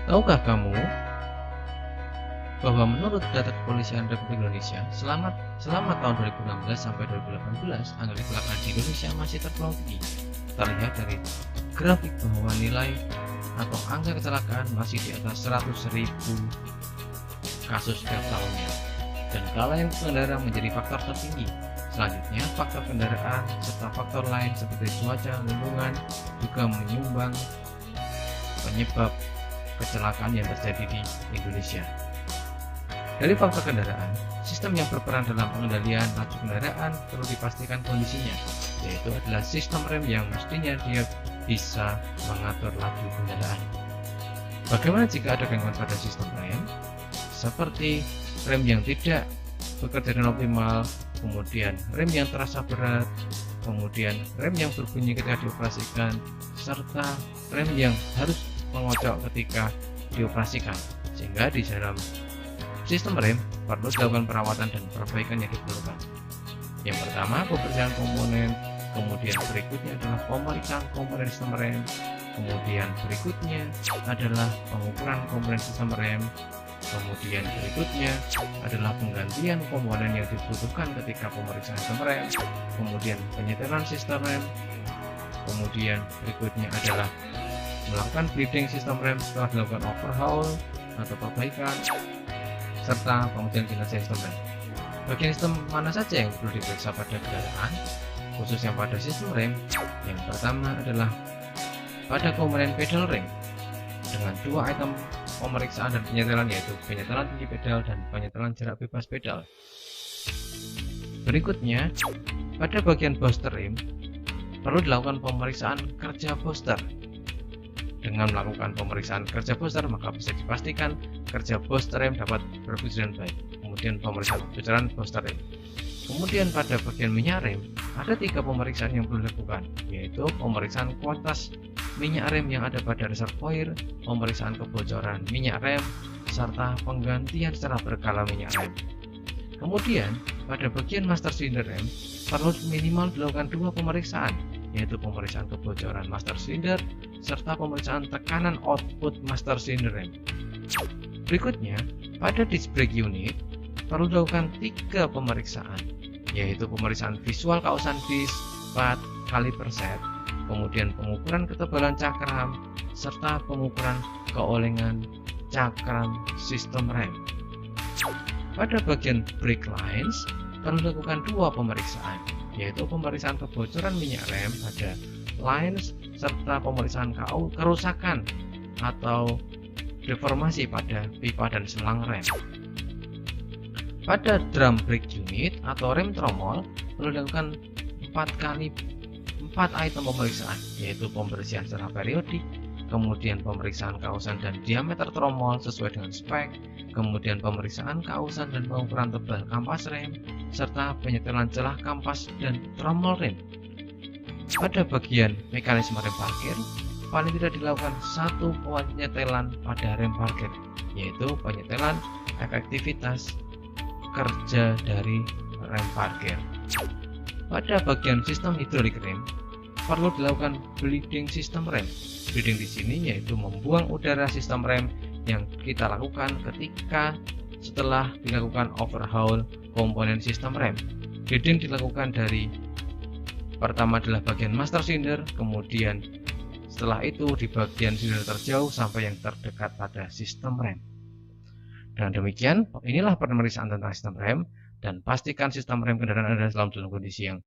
Tahukah kamu bahwa menurut data Kepolisian Republik Indonesia, selama tahun 2016 sampai 2018, angka kecelakaan di Indonesia masih tergolong tinggi. Terlihat dari grafik bahwa nilai atau angka kecelakaan masih di atas 100.000 kasus setiap tahunnya. Dan kelalaian pengendara menjadi faktor tertinggi. Selanjutnya, faktor kendaraan serta faktor lain seperti cuaca, lingkungan juga menyumbang penyebab kecelakaan yang terjadi di Indonesia. Dari faktor kendaraan, sistem yang berperan dalam pengendalian laju kendaraan perlu dipastikan kondisinya, yaitu adalah sistem rem yang mestinya dia bisa mengatur laju kendaraan. Bagaimana jika ada gangguan pada sistem rem? Seperti rem yang tidak bekerja dengan optimal, kemudian rem yang terasa berat, kemudian rem yang berbunyi ketika dioperasikan, serta rem yang harus mengocok ketika dioperasikan. Sehingga di dalam sistem rem perlu dilakukan perawatan dan perbaikan yang diperlukan. Yang pertama, pembersihan komponen, kemudian berikutnya adalah pemeriksaan komponen sistem rem, kemudian berikutnya adalah pengukuran komponen sistem rem, kemudian berikutnya adalah penggantian komponen yang dibutuhkan ketika pemeriksaan sistem rem, kemudian penyetelan sistem rem, kemudian berikutnya adalah melakukan bleeding sistem rem setelah dilakukan overhaul atau perbaikan, serta kemudian kinerja sistem rem. Bagian sistem mana saja yang perlu diperiksa pada kendaraan, khususnya pada sistem rem? Yang pertama adalah pada komponen pedal rem dengan dua item pemeriksaan dan penyetelan, yaitu penyetelan tinggi pedal dan penyetelan jarak bebas pedal. Berikutnya, pada bagian booster rem perlu dilakukan pemeriksaan kerja booster. Dengan melakukan pemeriksaan kerja booster, maka bisa dipastikan kerja booster rem dapat berfungsi dengan baik. Kemudian pemeriksaan kebutuhan booster rem. Kemudian pada bagian minyak rem, ada 3 pemeriksaan yang perlu dilakukan, yaitu pemeriksaan kuantitas minyak rem yang ada pada reservoir, pemeriksaan kebocoran minyak rem, serta penggantian secara berkala minyak rem. Kemudian pada bagian master cylinder rem perlu minimal dilakukan 2 pemeriksaan, yaitu pemeriksaan kebocoran master cylinder serta pemeriksaan tekanan output master cylinder rem. Berikutnya, pada disc brake unit perlu dilakukan 3 pemeriksaan, yaitu pemeriksaan visual kausan disc, pad, kaliper set, kemudian pengukuran ketebalan cakram, serta pengukuran keolengan cakram sistem rem. Pada bagian brake lines perlu dilakukan 2 pemeriksaan, yaitu pemeriksaan kebocoran minyak rem pada lines serta pemeriksaan kerusakan atau deformasi pada pipa dan selang rem. Pada drum brake unit atau rem tromol perlu dilakukan 4 item pemeriksaan, yaitu pembersihan secara periodik, kemudian pemeriksaan kausan dan diameter tromol sesuai dengan spek, kemudian pemeriksaan kausan dan pengukuran tebal kampas rem, serta penyetelan celah kampas dan tromol rem. Pada bagian mekanisme rem parkir, paling tidak dilakukan 1 penyetelan pada rem parkir, yaitu penyetelan efektivitas kerja dari rem parkir. Pada bagian sistem hidrolik rem, perlu dilakukan bleeding sistem rem. Bleeding di sini yaitu membuang udara sistem rem yang kita lakukan ketika setelah dilakukan overhaul komponen sistem rem. Bleeding dilakukan dari pertama adalah bagian master cylinder, kemudian setelah itu di bagian silinder terjauh sampai yang terdekat pada sistem rem. Dengan demikian, inilah pemeriksaan tentang sistem rem, dan pastikan sistem rem kendaraan Anda dalam kondisi yang